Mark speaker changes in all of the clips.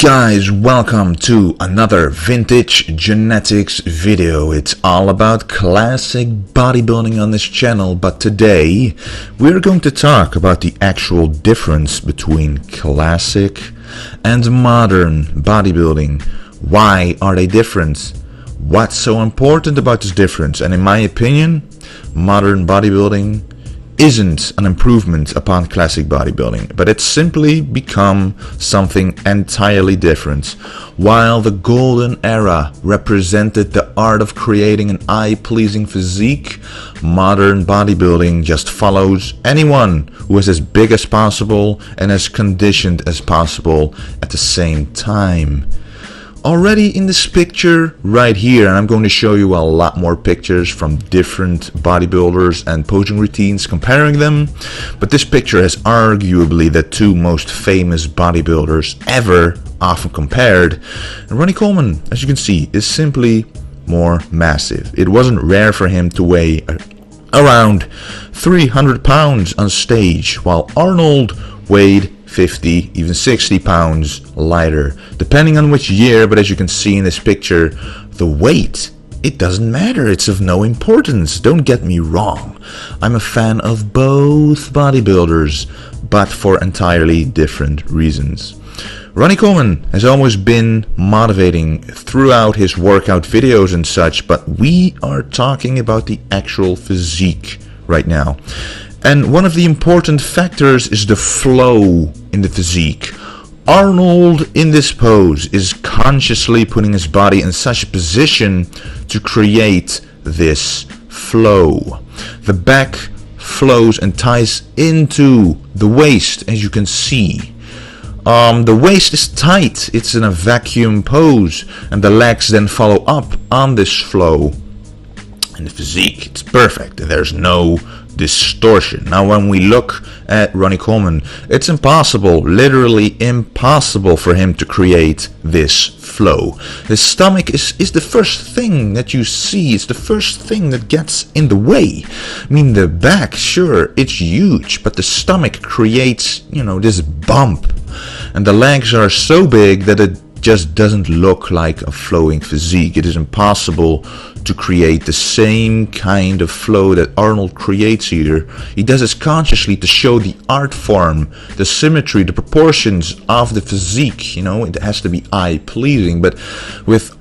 Speaker 1: Guys, welcome to another vintage genetics video. It's all about classic bodybuilding on this channel, but today we're going to talk about the actual difference between classic and modern bodybuilding. Why are they different? What's so important about this difference? And in my opinion, modern bodybuilding isn't an improvement upon classic bodybuilding, but it's simply become something entirely different. While the golden era represented the art of creating an eye-pleasing physique, modern bodybuilding just follows anyone who is as big as possible and as conditioned as possible at the same time. Already in this picture right here, and I'm going to show you a lot more pictures from different bodybuilders and posing routines comparing them, but this picture has arguably the two most famous bodybuilders ever often compared, and Ronnie Coleman, as you can see, is simply more massive. It wasn't rare for him to weigh around 300 pounds on stage, while Arnold weighed 50, even 60 pounds lighter, depending on which year. But as you can see in this picture, the weight, it doesn't matter, it's of no importance. Don't get me wrong, I'm a fan of both bodybuilders, but for entirely different reasons. Ronnie Coleman has always been motivating throughout his workout videos and such, but we are talking about the actual physique right now. And one of the important factors is the flow in the physique. Arnold in this pose is consciously putting his body in such a position to create this flow. The back flows and ties into the waist, as you can see. The waist is tight, it's in a vacuum pose, and the legs then follow up on this flow. And the physique, it's perfect, there's no distortion. Now when we look at Ronnie Coleman, it's impossible, literally impossible for him to create this flow. His stomach is the first thing that you see, it's the first thing that gets in the way. I mean, the back, sure, it's huge, but the stomach creates, you know, this bump, and the legs are so big that it just doesn't look like a flowing physique. It is impossible to create the same kind of flow that Arnold creates here. He does this consciously to show the art form, the symmetry, the proportions of the physique. You know, it has to be eye-pleasing. But with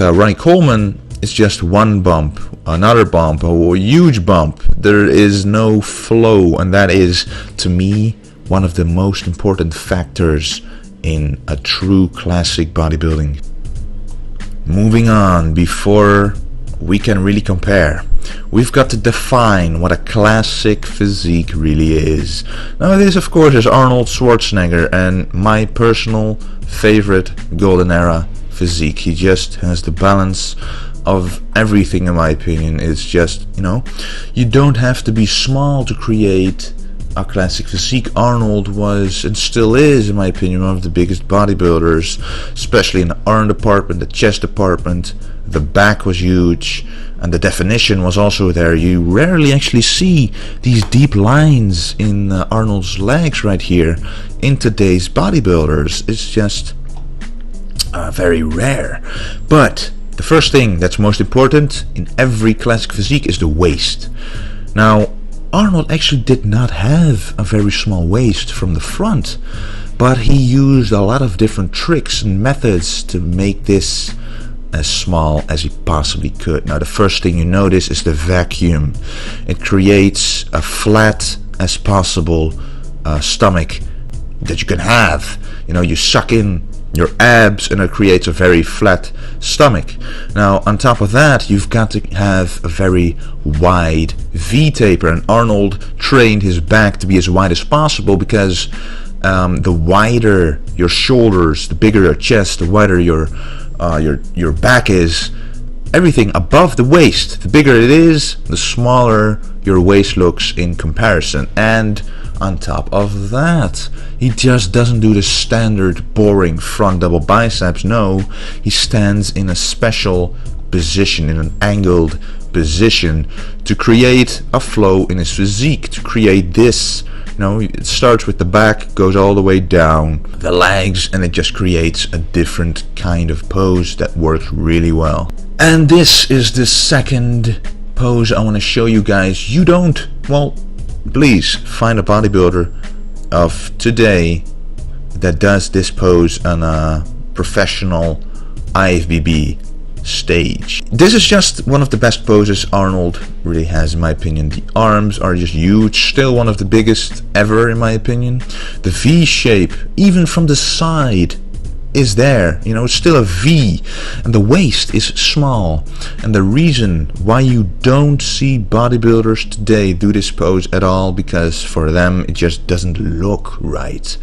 Speaker 1: Ronnie Coleman, it's just one bump, another bump, a huge bump. There is no flow, and that is, to me, one of the most important factors in a true classic bodybuilding. Moving on, before we can really compare, we've got to define what a classic physique really is. Now this, of course, is Arnold Schwarzenegger and my personal favorite golden era physique. He just has the balance of everything, in my opinion. It's just, you know, you don't have to be small to create a classic physique. Arnold was, and still is, in my opinion, one of the biggest bodybuilders, especially in the arm department, the chest department. The back was huge, and the definition was also there. You rarely actually see these deep lines in Arnold's legs right here in today's bodybuilders. It's just very rare. But the first thing that's most important in every classic physique is the waist. Now, Arnold actually did not have a very small waist from the front, but he used a lot of different tricks and methods to make this as small as he possibly could. Now the first thing you notice is the vacuum. It creates a flat as possible stomach that you can have. You know, you suck in your abs and it creates a very flat stomach. Now on top of that, you've got to have a very wide V-taper, and Arnold trained his back to be as wide as possible because the wider your shoulders, the bigger your chest, the wider your back is, everything above the waist, the bigger it is, the smaller your waist looks in comparison. And on top of that, he just doesn't do the standard boring front double biceps. No, he stands in a special position, in an angled position, to create a flow in his physique, to create this. You know, it starts with the back, goes all the way down the legs, and it just creates a different kind of pose that works really well. And this is the second pose I want to show you guys. You don't, well, please find a bodybuilder of today that does this pose on a professional IFBB stage. This is just one of the best poses Arnold really has, in my opinion. The arms are just huge, still one of the biggest ever in my opinion. The V shape, even from the side, is there. You know, it's still a V, and the waist is small. And the reason why you don't see bodybuilders today do this pose at all, because for them it just doesn't look right.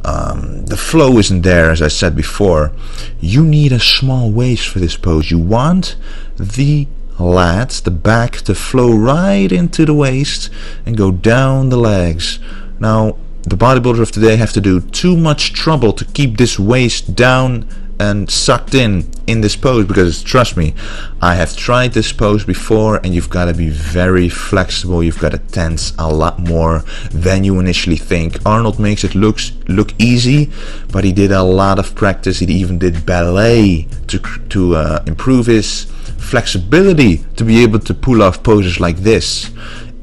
Speaker 1: The flow isn't there, as I said before. You need a small waist for this pose. You want the lats, the back, to flow right into the waist and go down the legs. Now, the bodybuilders of today have to do too much trouble to keep this waist down and sucked in this pose, because trust me, I have tried this pose before, and you've got to be very flexible. You've got to tense a lot more than you initially think. Arnold makes it look easy, but he did a lot of practice. He even did ballet to improve his flexibility to be able to pull off poses like this.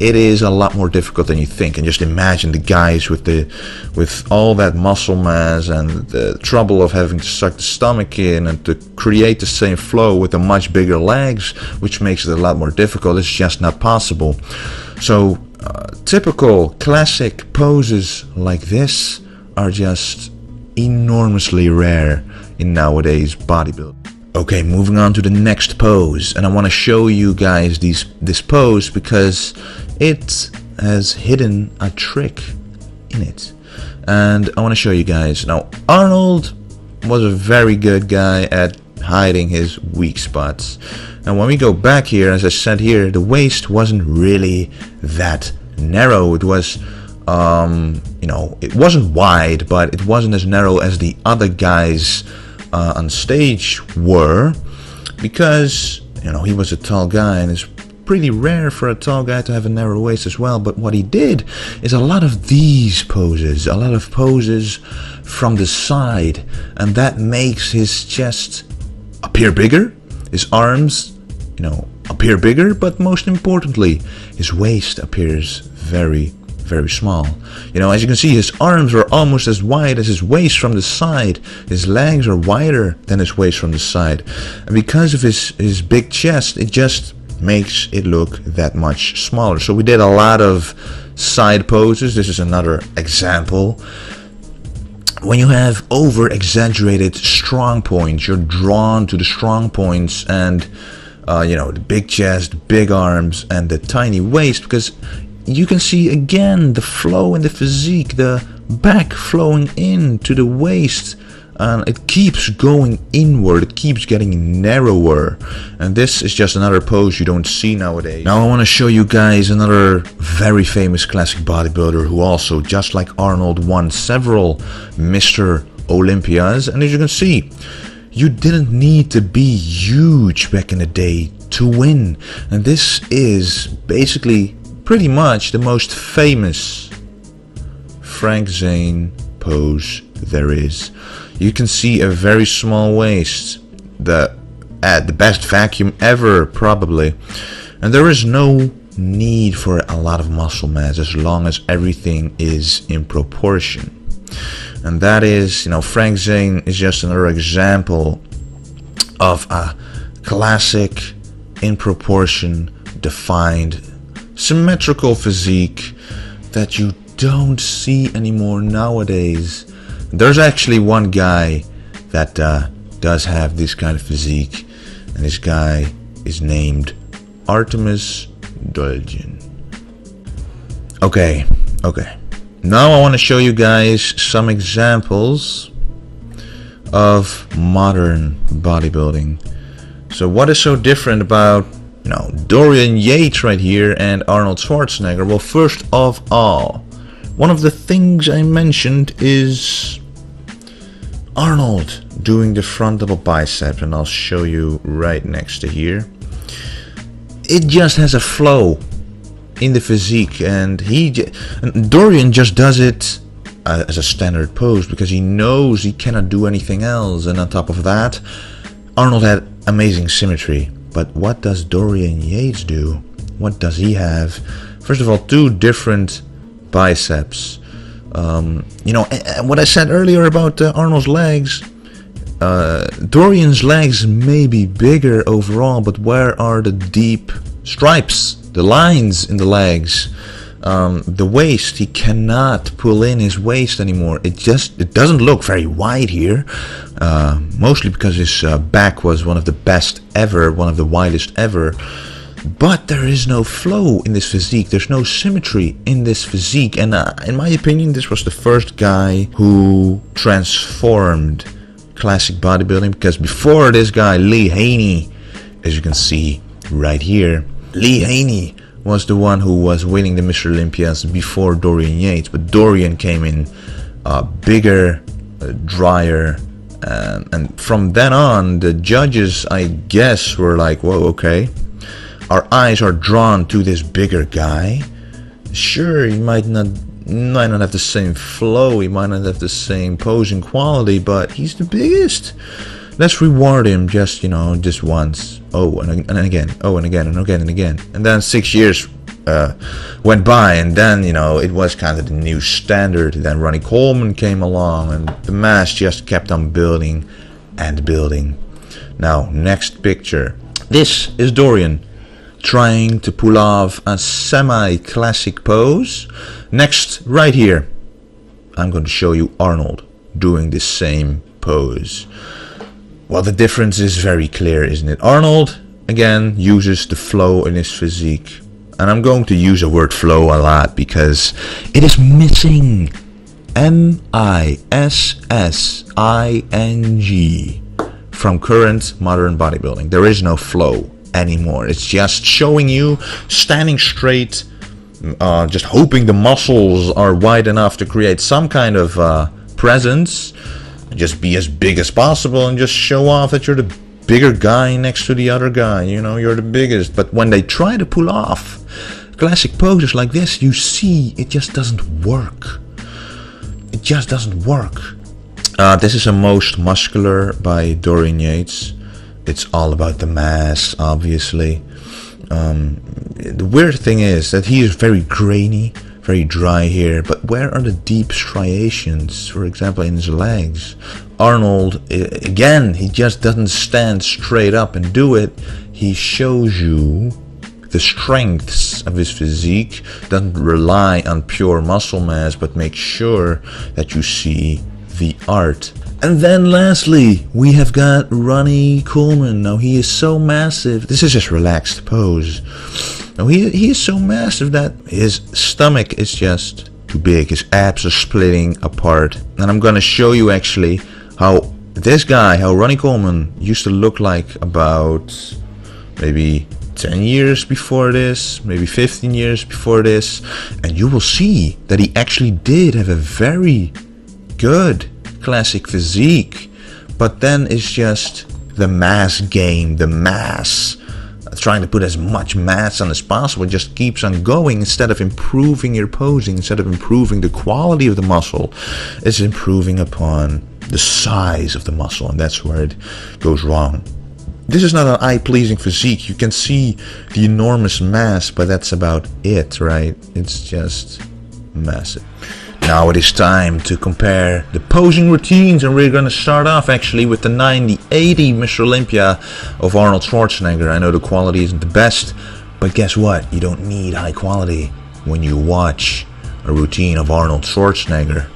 Speaker 1: It is a lot more difficult than you think. And just imagine the guys with all that muscle mass and the trouble of having to suck the stomach in and to create the same flow with the much bigger legs, which makes it a lot more difficult. It's just not possible. So typical classic poses like this are just enormously rare in nowadays bodybuilding. Okay, moving on to the next pose, and I want to show you guys this pose because it has hidden a trick in it, and I want to show you guys. Now, Arnold was a very good guy at hiding his weak spots. Now, when we go back here, as I said here, the waist wasn't really that narrow. It was you know, it wasn't wide, but it wasn't as narrow as the other guys on stage were, because, you know, he was a tall guy, and it's pretty rare for a tall guy to have a narrow waist as well. But what he did is a lot of these poses, a lot of poses from the side, and that makes his chest appear bigger, his arms, you know, appear bigger, but most importantly, his waist appears very small. You know, as you can see, his arms are almost as wide as his waist from the side. His legs are wider than his waist from the side. And because of his big chest, it just makes it look that much smaller. So we did a lot of side poses. This is another example. When you have over exaggerated strong points, you're drawn to the strong points and you know, the big chest, big arms, and the tiny waist, because you can see again the flow in the physique, the back flowing into the waist, and it keeps going inward, it keeps getting narrower. And this is just another pose you don't see nowadays. Now I want to show you guys another very famous classic bodybuilder who also, just like Arnold, won several Mr. Olympias. And as you can see, you didn't need to be huge back in the day to win. And this is basically pretty much the most famous Frank Zane pose there is. You can see a very small waist, the best vacuum ever probably, and there is no need for a lot of muscle mass as long as everything is in proportion. And that is, you know, Frank Zane is just another example of a classic, in proportion, defined, symmetrical physique that you don't see anymore nowadays. There's actually one guy that does have this kind of physique, and this guy is named Artemis Dolgin. Okay. Now I want to show you guys some examples of modern bodybuilding. So what is so different about, you know, Dorian Yates right here and Arnold Schwarzenegger? Well, first of all, one of the things I mentioned is Arnold doing the front double bicep, and I'll show you right next to here. It just has a flow in the physique, and Dorian just does it as a standard pose because he knows he cannot do anything else. And on top of that, Arnold had amazing symmetry. But what does Dorian Yates do? What does he have? First of all, two different biceps. You know, what I said earlier about Arnold's legs, Dorian's legs may be bigger overall, but where are the deep stripes, the lines in the legs? The waist, he cannot pull in his waist anymore. It doesn't look very wide here, mostly because his back was one of the best ever, one of the widest ever. But there is no flow in this physique. There's no symmetry in this physique. And in my opinion, this was the first guy who transformed classic bodybuilding. Because before this guy, Lee Haney, as you can see right here, Lee Haney was the one who was winning the Mr. Olympias before Dorian Yates. But Dorian came in bigger, drier. And from then on, the judges, I guess, were like, whoa, okay. Our eyes are drawn to this bigger guy. Sure, he might not have the same flow, he might not have the same posing quality, but he's the biggest. Let's reward him just, you know, just once. Oh, and again. Oh, and again, and again, and again. And then 6 years went by, and then, you know, it was kind of the new standard. Then Ronnie Coleman came along, and the mass just kept on building and building. Now, next picture. This is Dorian trying to pull off a semi-classic pose. Next, right here, I'm going to show you Arnold doing the same pose. Well, the difference is very clear, isn't it? Arnold, again, uses the flow in his physique. And I'm going to use the word flow a lot because it is missing. M-I-S-S-I-N-G from current modern bodybuilding. There is no flow anymore. It's just showing you standing straight, just hoping the muscles are wide enough to create some kind of presence. Just be as big as possible and just show off that you're the bigger guy next to the other guy. You know, you're the biggest. But when they try to pull off classic poses like this, you see it just doesn't work. It just doesn't work. This is a most muscular by Dorian Yates. It's all about the mass, obviously. The weird thing is that he is very grainy, very dry here, but where are the deep striations, for example, in his legs? Arnold, again, he just doesn't stand straight up and do it. He shows you the strengths of his physique, doesn't rely on pure muscle mass, but makes sure that you see the art. And then lastly, we have got Ronnie Coleman. Now he is so massive. This is just relaxed pose. Now he is so massive that his stomach is just too big. His abs are splitting apart. And I'm gonna show you actually how this guy, how Ronnie Coleman used to look like about maybe 10 years before this, maybe 15 years before this. And you will see that he actually did have a very good classic physique, but then it's just the mass game, the mass, trying to put as much mass on as possible. It just keeps on going. Instead of improving your posing, instead of improving the quality of the muscle, it's improving upon the size of the muscle, and that's where it goes wrong. This is not an eye-pleasing physique. You can see the enormous mass, but that's about it, right? It's just massive. Now it is time to compare the posing routines, and we're going to start off actually with the 90-80 Mr. Olympia of Arnold Schwarzenegger. I know the quality isn't the best, but guess what? You don't need high quality when you watch a routine of Arnold Schwarzenegger.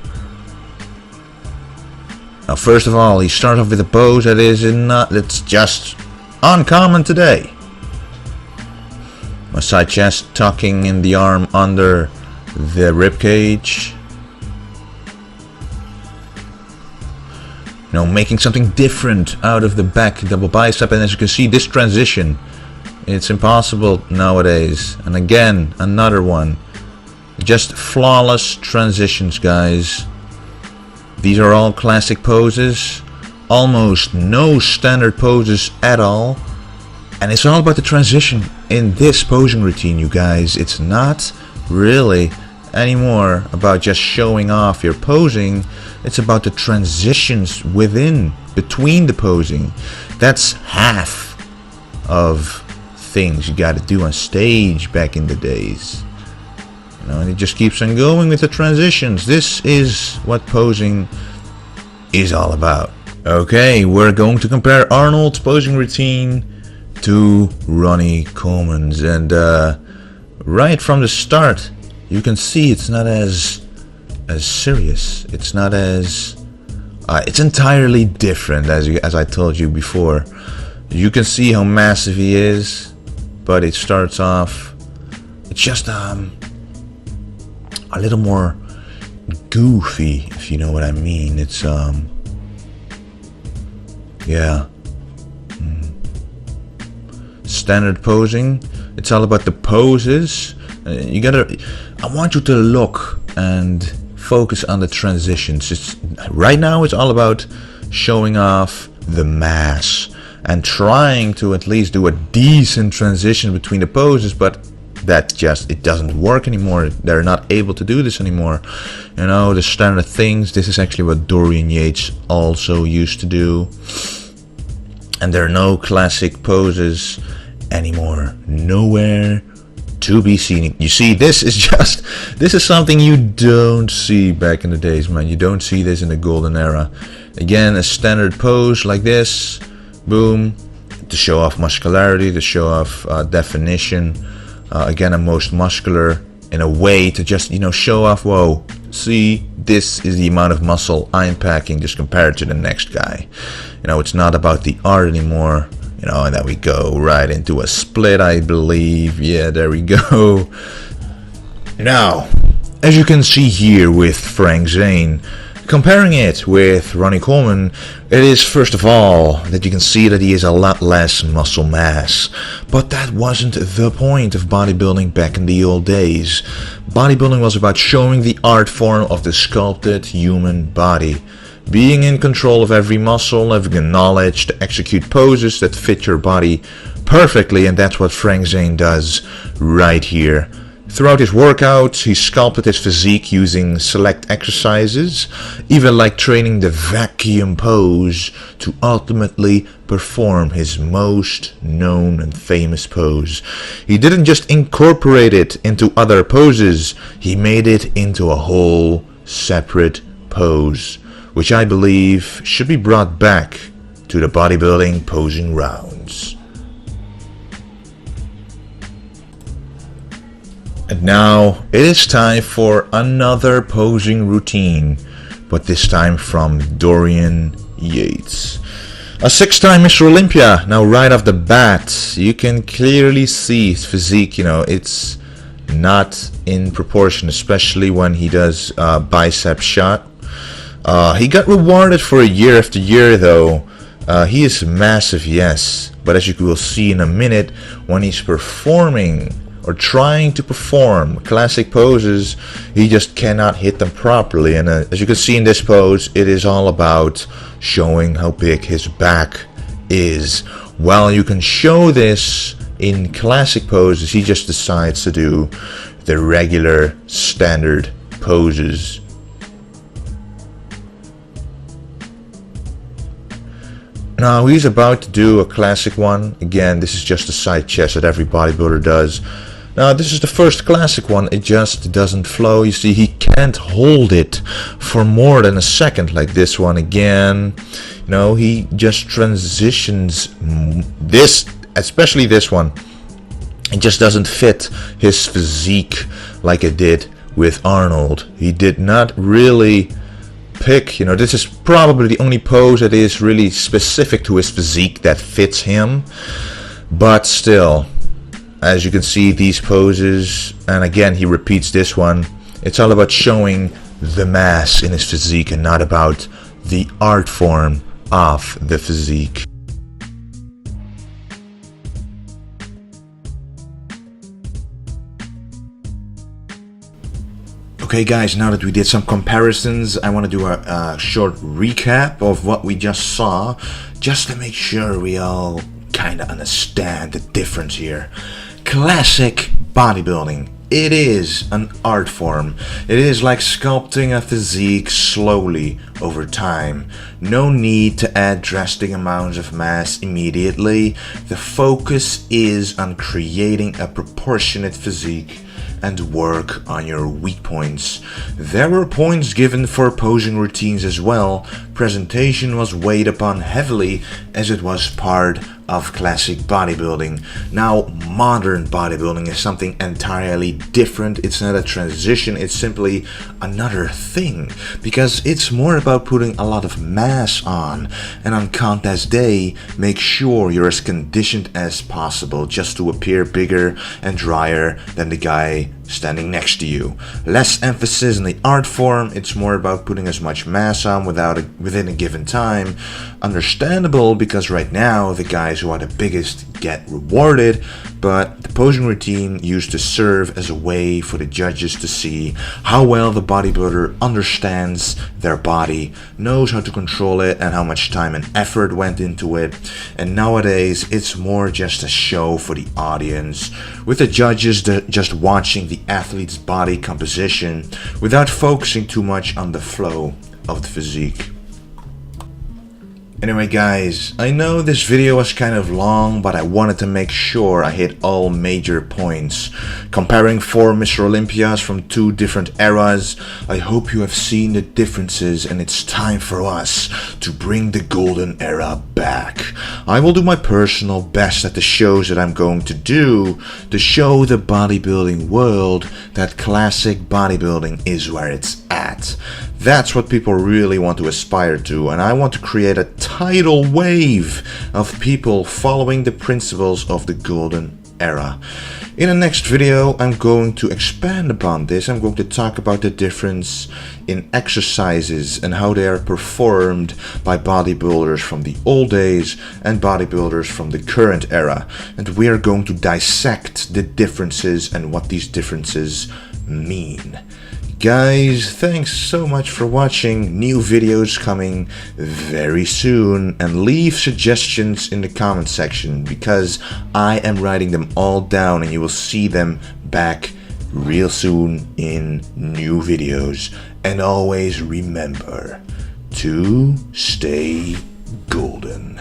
Speaker 1: Now first of all, he starts off with a pose that's just uncommon today. A side chest tucking in the arm under the rib cage. You know, making something different out of the back double bicep, and as you can see, this transition, it's impossible nowadays. And again, another one, just flawless transitions, guys. These are all classic poses, almost no standard poses at all, and it's all about the transition in this posing routine, you guys. It's not really anymore about just showing off your posing. It's about the transitions between the posing. That's half of things you got to do on stage back in the days. And it just keeps on going with the transitions. This is what posing is all about. Okay, we're going to compare Arnold's posing routine to Ronnie Coleman's, and right from the start you can see it's not as serious. It's not as it's entirely different, as I told you before. You can see how massive he is, but it starts off, it's just a little more goofy, if you know what I mean. It's yeah. Standard posing, it's all about the poses. I want you to look and focus on the transitions. Right now it's all about showing off the mass and trying to at least do a decent transition between the poses, but it doesn't work anymore. They're not able to do this anymore. The standard things, this is actually what Dorian Yates also used to do. And there are no classic poses anymore. Nowhere to be seen. You see, this is something you don't see back in the days, man. You don't see this in the golden era. Again, a standard pose like this, boom, to show off muscularity, to show off definition. Again, I'm most muscular in a way to just, show off, whoa, see, this is the amount of muscle I'm packing just compared to the next guy. It's not about the art anymore. And then we go right into a split, I believe. Yeah, there we go. Now, as you can see here with Frank Zane, comparing it with Ronnie Coleman, it is first of all that you can see that he has a lot less muscle mass. But that wasn't the point of bodybuilding back in the old days. Bodybuilding was about showing the art form of the sculpted human body. Being in control of every muscle, having the knowledge to execute poses that fit your body perfectly, and that's what Frank Zane does right here. Throughout his workouts, he sculpted his physique using select exercises, even like training the vacuum pose to ultimately perform his most known and famous pose. He didn't just incorporate it into other poses, he made it into a whole separate pose, which I believe should be brought back to the bodybuilding posing rounds. And now it is time for another posing routine, but this time from Dorian Yates. A 6-time Mr. Olympia. Now right off the bat, you can clearly see his physique, it's not in proportion, especially when he does bicep shot. He got rewarded for year after year though. He is massive, yes, but as you will see in a minute, when he's performing or trying to perform classic poses, he just cannot hit them properly. And as you can see in this pose, it is all about showing how big his back is. While you can show this in classic poses, he just decides to do the regular standard poses. Now he's about to do a classic one. Again, this is just a side chest that every bodybuilder does. Now this is the first classic one. It just doesn't flow. You see, he can't hold it for more than a second like this one. Again, he just transitions this, especially this one. It just doesn't fit his physique like it did with Arnold. He did not really pick, this is probably the only pose that is really specific to his physique that fits him. But still, as you can see, these poses, and again he repeats this one, it's all about showing the mass in his physique and not about the art form of the physique. Okay guys, now that we did some comparisons, I want to do a short recap of what we just saw, just to make sure we all kind of understand the difference here. Classic bodybuilding. It is an art form. It is like sculpting a physique slowly over time. No need to add drastic amounts of mass immediately. The focus is on creating a proportionate physique and work on your weak points. There were points given for posing routines as well. Presentation was weighed upon heavily as it was part of classic bodybuilding. Now, modern bodybuilding is something entirely different. It's not a transition, it's simply another thing, because it's more about putting a lot of mass on, and on contest day, make sure you're as conditioned as possible just to appear bigger and drier than the guy standing next to you. Less emphasis on the art form, it's more about putting as much mass on within a given time. Understandable, because right now the guys who are the biggest get rewarded, but the posing routine used to serve as a way for the judges to see how well the bodybuilder understands their body, knows how to control it, and how much time and effort went into it. And nowadays it's more just a show for the audience, with the judges just watching the athlete's body composition without focusing too much on the flow of the physique. Anyway guys, I know this video was kind of long, but I wanted to make sure I hit all major points. Comparing 4 Mr. Olympias from 2 different eras, I hope you have seen the differences, and it's time for us to bring the golden era back. I will do my personal best at the shows that I'm going to do to show the bodybuilding world that classic bodybuilding is where it's at. That's what people really want to aspire to, and I want to create a tidal wave of people following the principles of the golden era. In the next video, I'm going to expand upon this. I'm going to talk about the difference in exercises and how they are performed by bodybuilders from the old days and bodybuilders from the current era. And we are going to dissect the differences and what these differences mean. Guys, thanks so much for watching. New videos coming very soon, and leave suggestions in the comment section, because I am writing them all down and you will see them back real soon in new videos. And always remember to stay golden.